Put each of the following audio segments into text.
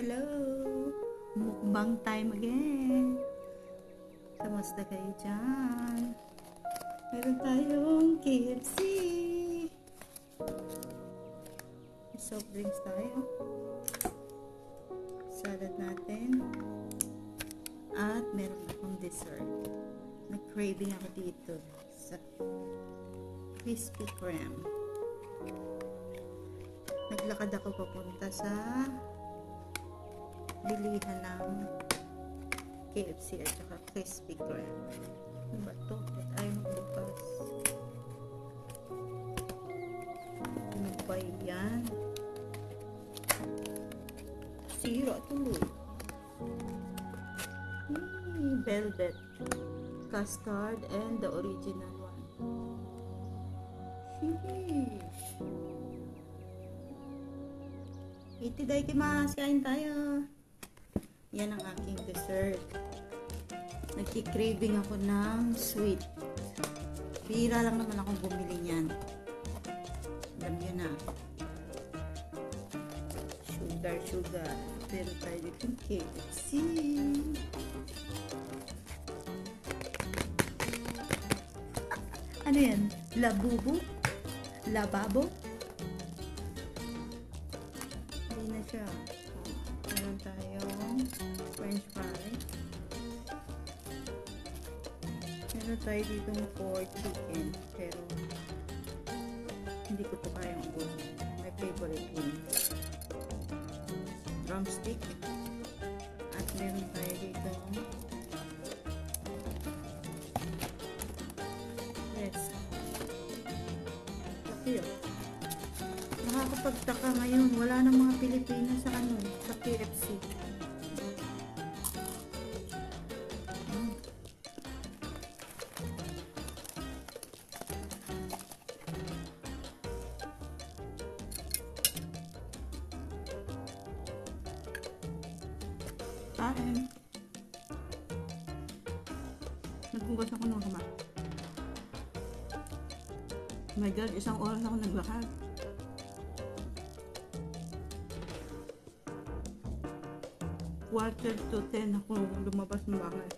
Hello! Mukbang time again! Kamusta kayo dyan? Meron tayong KFC! Soft drinks tayo. Salad natin. At meron akong dessert. Nag-craving ako dito sa Krispy Kreme. Naglakad ako papunta sa bilihan ng KFC at saka Krispy Kreme. Ano ba ito? Ba't ayaw magbukas? Ano ba yan? Sira tuloy. Velvet custard and the original one. Sheesh. Itadakimasu, kain tayo. Yan ang aking dessert. Nagki-craving ako ng sweet. Bira lang naman akong bumili niyan. Alam nyo na. Sugar. Pero tayo dito yung KFC. Ano yan? Labubu? Lababo? Hindi na siya. Meron tayong french fries. Meron tayo dito ng pork chicken. Pero hindi ko ito kayang ubusin. My favorite one. Drumstick. At meron tayo dito nakakapagtaka ngayon, wala nang mga Pilipino sa sa KFC. Kain. Nagbugas ako ng kamay. Oh my God, 1 oras ako naglakad. Quarter to 10 ako lumabas ng bahay.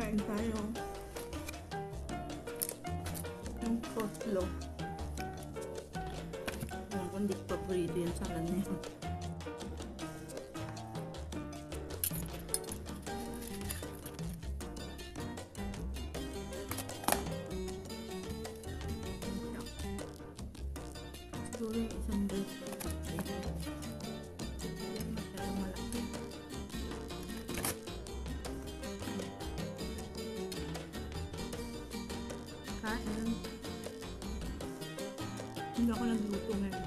Kain tayo. Yung coleslaw. Hindi ko paborito yung salad na yun. Siguro yung isang bus masyadong malaki. Kain. Hindi ako nagluto ngayon.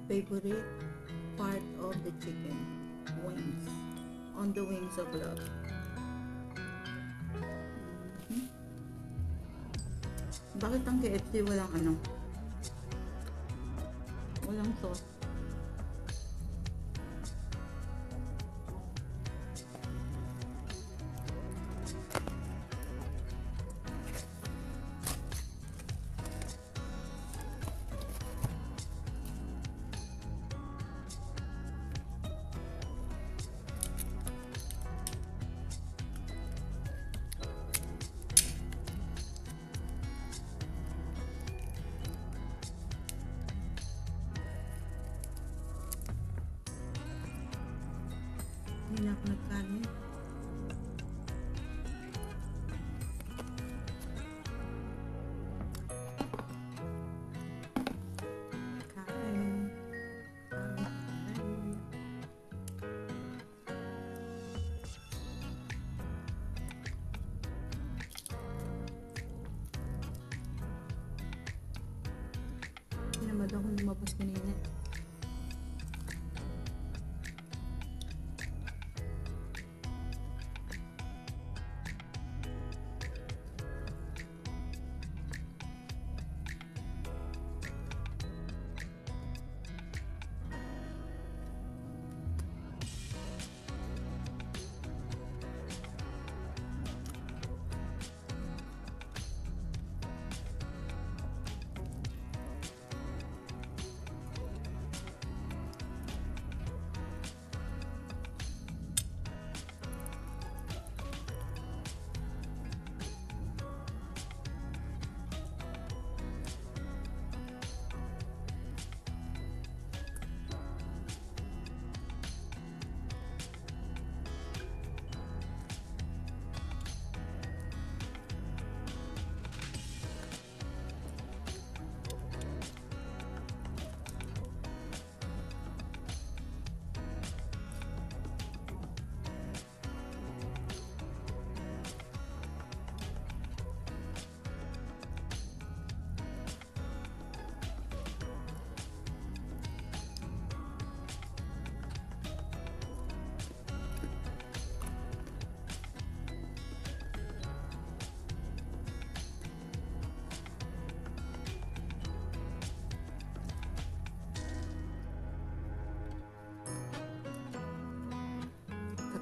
Favorite part of the chicken wings, on the wings of love. Bakit ang KFC walang walang sauce? Hindi na ako nagkanin. Kain.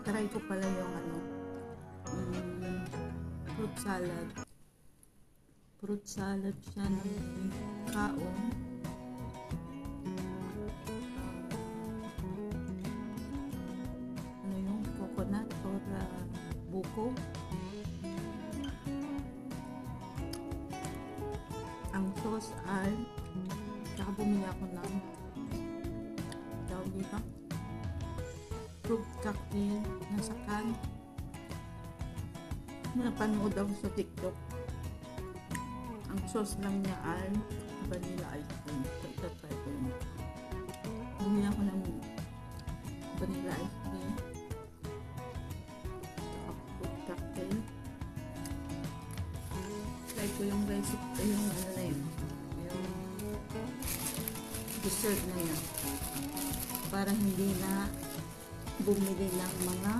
Try ko pala yung fruit salad. Fruit salad siya ng kaon. Ano yung coconut or buko. Ang sauce ay saka bumili ako ng tawag dito fruit cocktail na sa can. Napanood ako sa TikTok. Ang sauce lang niya ay vanilla ice cream. So, itatry ko yun. Bumili ako ng vanilla ice cream. Saka fruit cocktail. Try ko yung recipe, yung ano na yun. Yung dessert na yan. Para hindi na bumili ng mga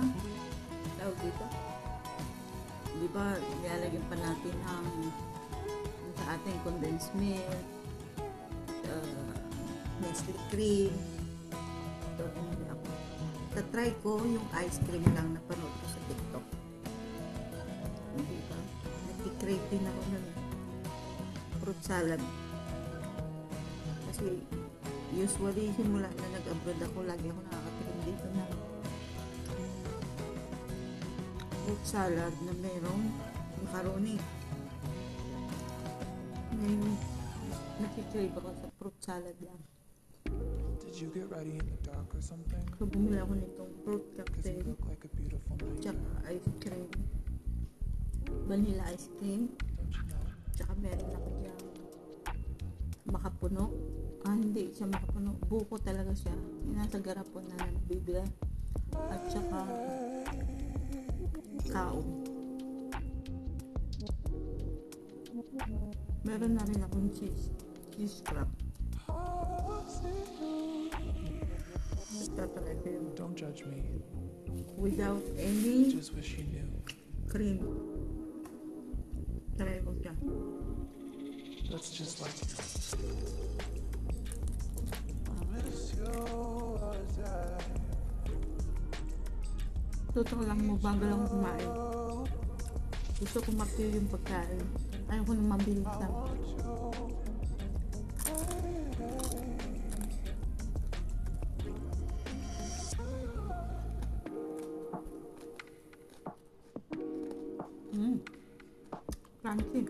tawag dito. Diba, nilalagyan pa natin ang sa ating condensed milk, Nestle cream. So, hindi ako. Tatry ko yung ice cream lang na panood ko sa TikTok. Diba? Nag-crave din ako ng fruit salad. Kasi usually simula na nag-abroad ako, lagi ako nakakatikim dito na fruit salad na mayroong macaroni. Ngayon, nakikrave ako sa fruit salad lang. Did you get ready in the dark or something? So, bumili ako nitong fruit Because you cocktail, look like a beautiful night. tsaka ice cream. Vanilla ice cream. Don't you know? Tsaka meron ako dyan makapuno. Hindi siya makapuno. Buko talaga siya. Yung nasa garapon na nagbibili. At tsaka kaon. Meron na rin akong cheese scrap. Tatry ko yun. Don't judge me. Without any Just wish you knew. cream. Try ko siya. That's just like you. I miss you as I Totoo lang mo, bago lang kumain. Gusto ko ma-feel yung pagkain. Ayaw ko na mabilis lang. want you. Crunchy.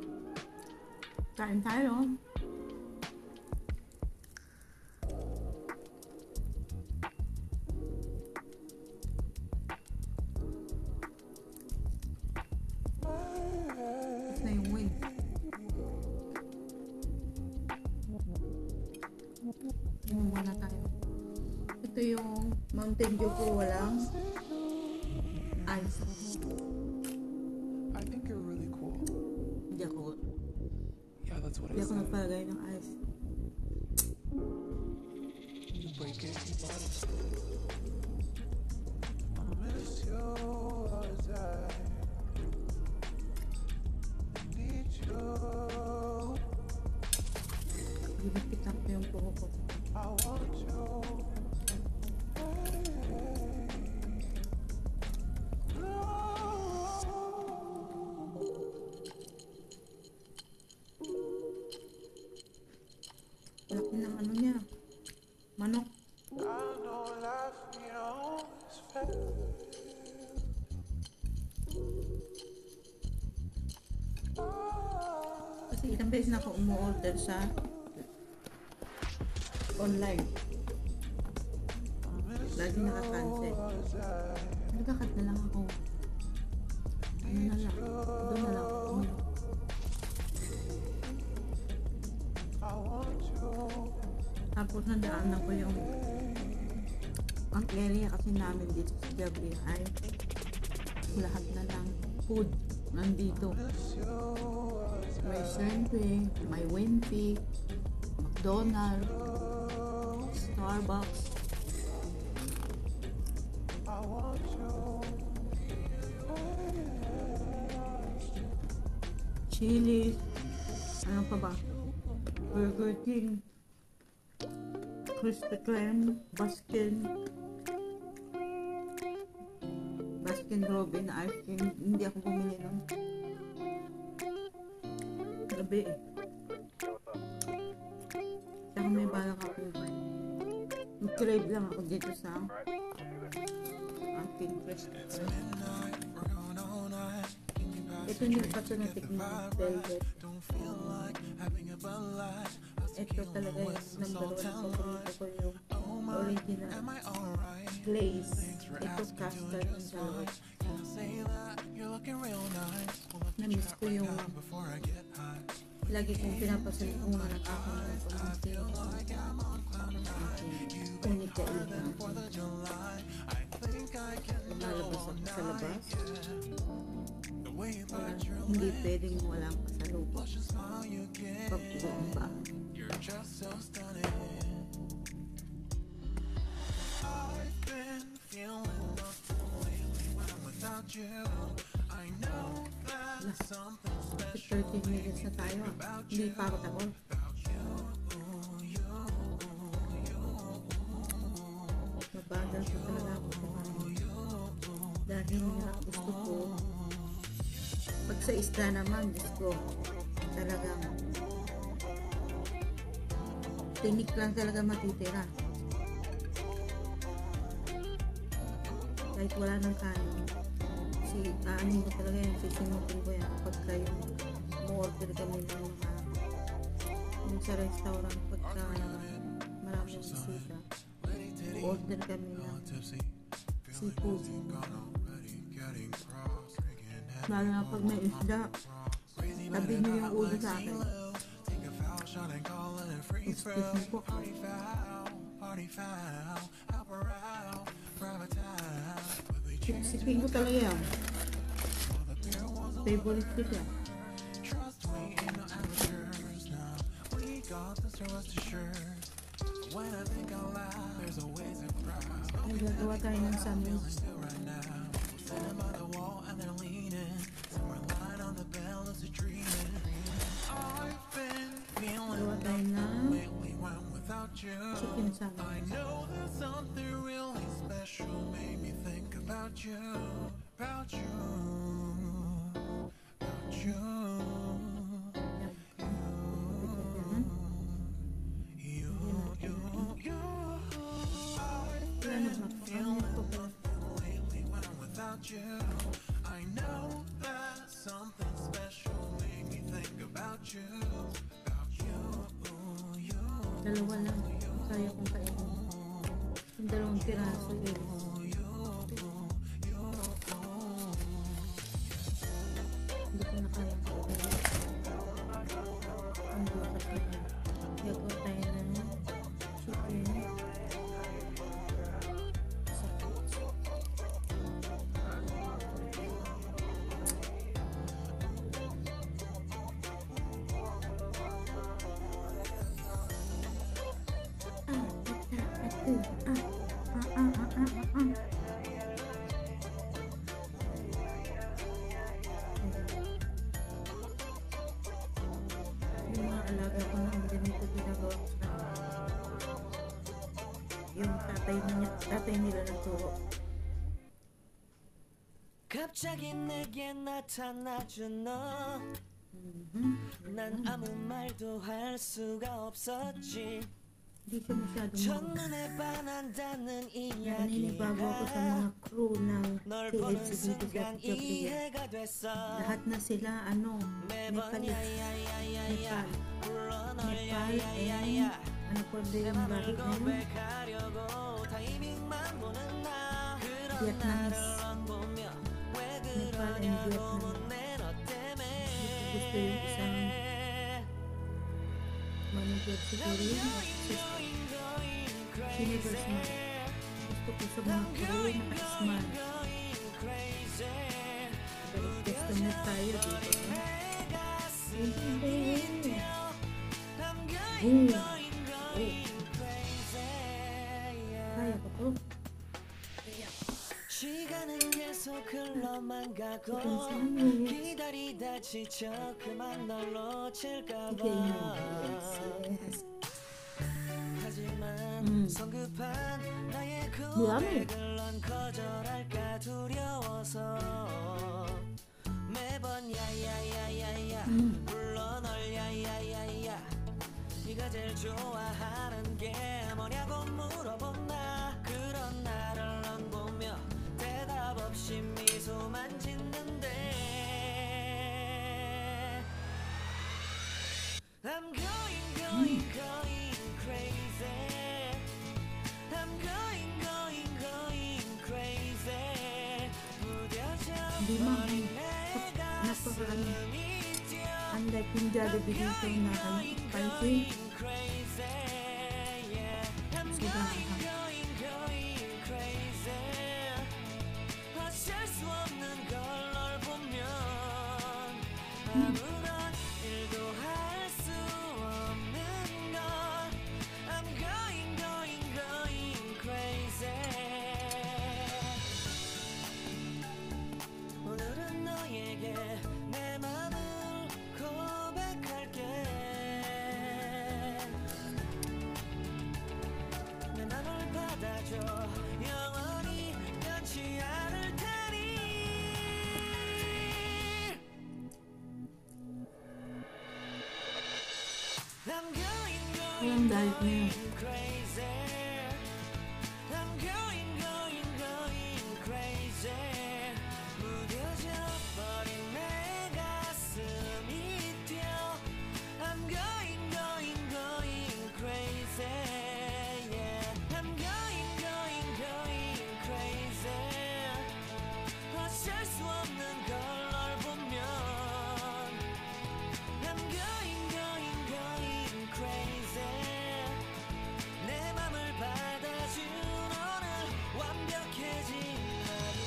Kain tayo. Tapos na yung wing. Tingnan muna tayo. Ito yung Mountain Dew ko, walang ice. I think you're really cool. Hindi ako Yeah, that's what I said. nagpalagay ng ice. You break it, you bought it. I miss you as I need you. Ginipit up yung buko ko. I want you. Laki ng ano niya. Manok. I know life beyond is fair. Kasi ilang beses na ako umu-order sa online. Lagi naka-cancel. Nagkakat na lang ako. Ano na lang. Doon na lang. I want you. Tapos nadaanan ko yung ang area kasi namin dito sa Gabriel ay lahat na lang food nandito. May Shenpe, may Wimpy, McDonald's, Starbucks. I want you. Chili's, ano pa ba? Burger King, Krispy Kreme, Baskin. Baskin Robin na ice cream. Hindi ako bumili nun. Gabi eh. Saka may balak ako. Mag-crave lang ako dito sa Pinterest. Ito hindi pa ito natikman. Velvet. Ito talaga yung number 1 paborito ko, yung original glaze. Ito custard ang dalawa. Namiss ko yung lagi kong pinapasalungan at ako ng pamangkin. Unik ka iba. Lumalabas ako sa labas. Hindi pwedeng walang pasalubong. Pagpuong ba? Kasi 13 minutes na tayo. Hindi pa ako tapos. Mabagal ko talaga ako kumain. Dahil nga gusto ko, pag sa isda naman, gusto talagang tinik lang talaga matitira. Kahit wala ng kanin. Kasi aanin ko talaga yung sisimutin ko yan kapag kayo mo-order kami ng mga yung sa restaurant pagka maraming bisita. Order kami ng seafood. Lalo na pag may isda, tabi niyo yung ulo sa akin. Gusto ko. Sipsipin ko talaga yan. Favorite ko siya. Ay, gagawa tayo ng sandwich. Gagawa tayo ng chicken sandwich. Dalawa lang. Kaya kong kainin. Yung dalawang piraso yun. Hindi ko na kaya kainin. Ang bukas na yun. Gagawa tayo ng chicken. Yung mga alaga ko na ganito ginagawa ko sa yung tatay nila nagturo. 갑자기 내게 나타나준 너. 난 아무 말도 할 수가 없었지. Hindi siya masyadong 첫눈에 반한다는 naninibago ako sa 이야기가 mga crew ng 널 보는 KLCC 순간 sa Ethiopia. 이해가 됐어. Lahat na sila 매번 Nepal. 야야야야야 불러 널 Nepal 야야야야 and po ba yung 널 bakit na yun? 고백하려고 타이밍만 보는 나 그런 Vietnamese. 나를 보며 왜 Nepal and 그러냐고 Vietnam. 묻네 너 때문에 Gusto yung isang manager siguro yun. Siniverse mo. Gusto ko sa mga crew naka-smile. Balik testament tayo dito. Boom! Kaya ko to. 시간은 계속 흘러만 가고 Chicken sandwich. 기다리다 지쳐 그만 널 놓칠까봐 Okay, yes. 하지만 성급한 나의 Yummy. 고백을 넌 거절할까 두려워서 네가 제일 좋아하는 게 뭐냐고 물어본다. 그런 나를 넌 보며 대답 없이 미소만 짓는데 I'm going crazy. I'm going crazy. 무뎌져 Di ba? 버린 내가 Napakarami. 숨이 뛰어. Ang dating Jollibee dito na I'm spicy. going crazy. Yeah. I'm Sobrang going crazy. 어쩔 수 없는 걸 널 보면 아무런 일도 할 수 없는 걸 I'm going crazy. 오늘은 너에게 내 맘을 고백할게. 내 맘을 받아줘. 영원히 변치 않을 테니. I'm Ayan, dahil na yun. crazy. I'm going crazy. 무뎌져 버린 내 가슴이 뛰어. I'm going crazy. Yeah. I'm going crazy. 어쩔 수 없는 걸 널 보면 I'm going crazy. 내 맘을 받아준 오늘 완벽해진 하루.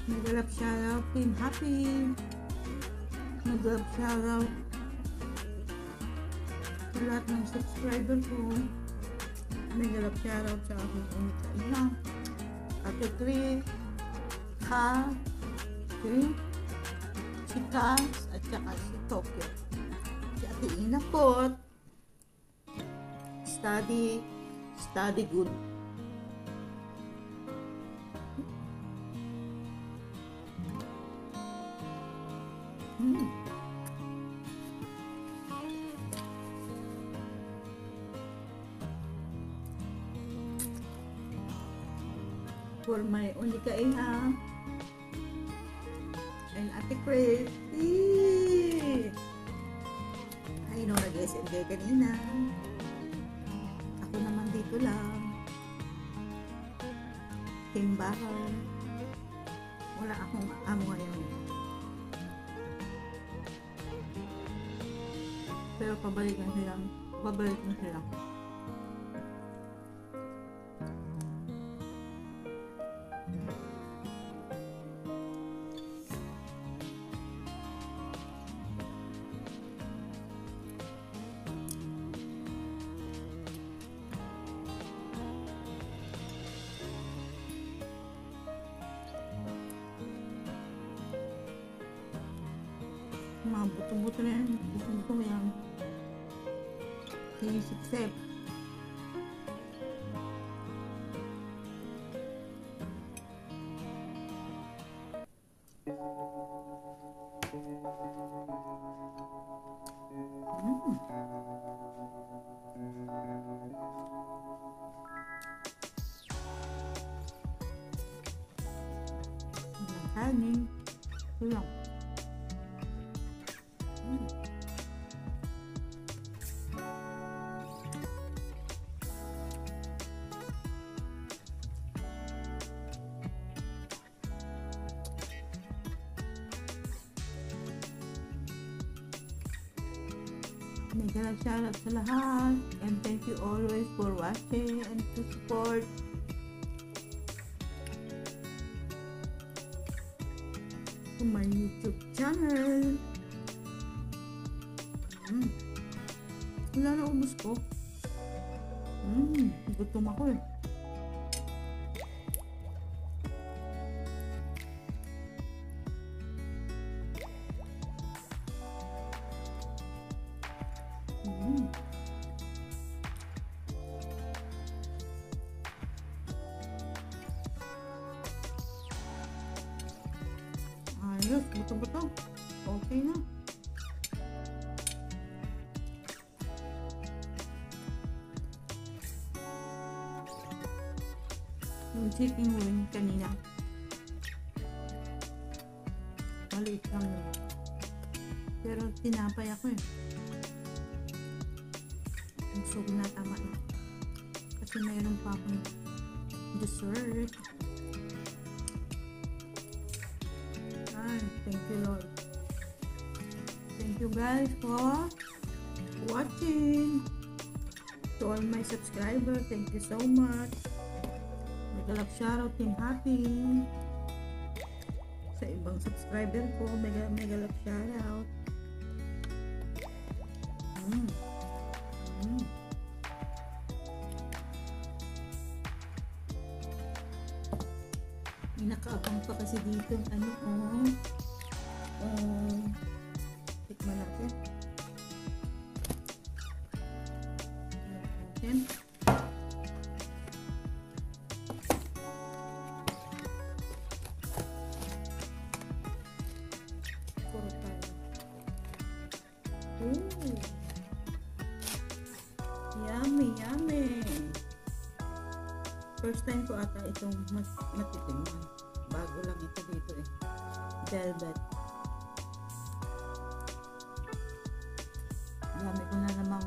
Nag-love shoutout, Team Happy. Nag-love shoutout sa lahat ng subscriber ko. Nag-love shoutout sa aking ina, Ate Tri, Ka, si Kans, at saka si Tokyo. Si Ate Ina po. Study good. For my only kaiha and Ate Chris. Ay, no, nag-SM kayo kanina. Ako naman dito lang. Timbahan. Wala akong amo ngayon. Pero pabalik na sila. Babalik na sila. Mga buto-buto na yan. Buto-buto mo yan. Sinisip-sip. Kanin. Tulong. Mega shoutout sa lahat. And thank you always for watching and to support. To my YouTube channel. Wala na ubos ko. Gutom ako eh. Ayos, buto-buto. Okay na. Yung chicken wing kanina. Maliit lang yun. Pero tinapay ako eh. Busog na, tama na. Kasi mayroon pa akong dessert. Ay, thank you Lord. Thank you guys for watching. To all my subscribers, thank you so much. Mega love shoutout Team Happy. Sa ibang subscriber ko, mega love shoutout. May nakaabang pa kasi dito ano tikman natin. Puro tayo. Yummy, yummy. First time ko ata itong matitingnan. Bago lang ito dito eh. Velvet. Dami ko na namang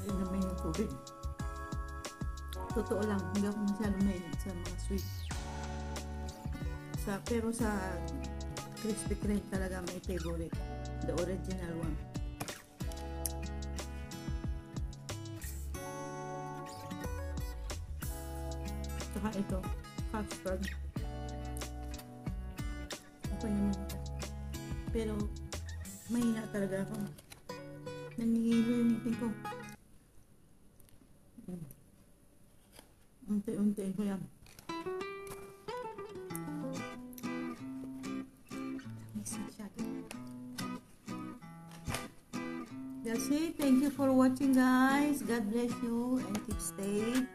inumin yung tubig. Totoo lang, hindi ako masyadong mahilig sa mga sweet. Pero sa Krispy Kreme talaga may favorite. The original one. Saka ito, custard. Okay naman ito. Pero, mahina talaga ako. Nanihilo yung ngipin ko. Unti-untiin ko yan. That's it. Thank you for watching guys. God bless you and keep safe.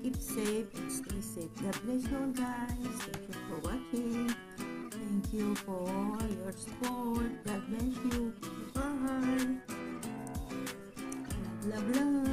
Keep safe and stay safe. God bless you all guys. Thank you for watching. Thank you for your support. God bless you. Bye. Love, love, love.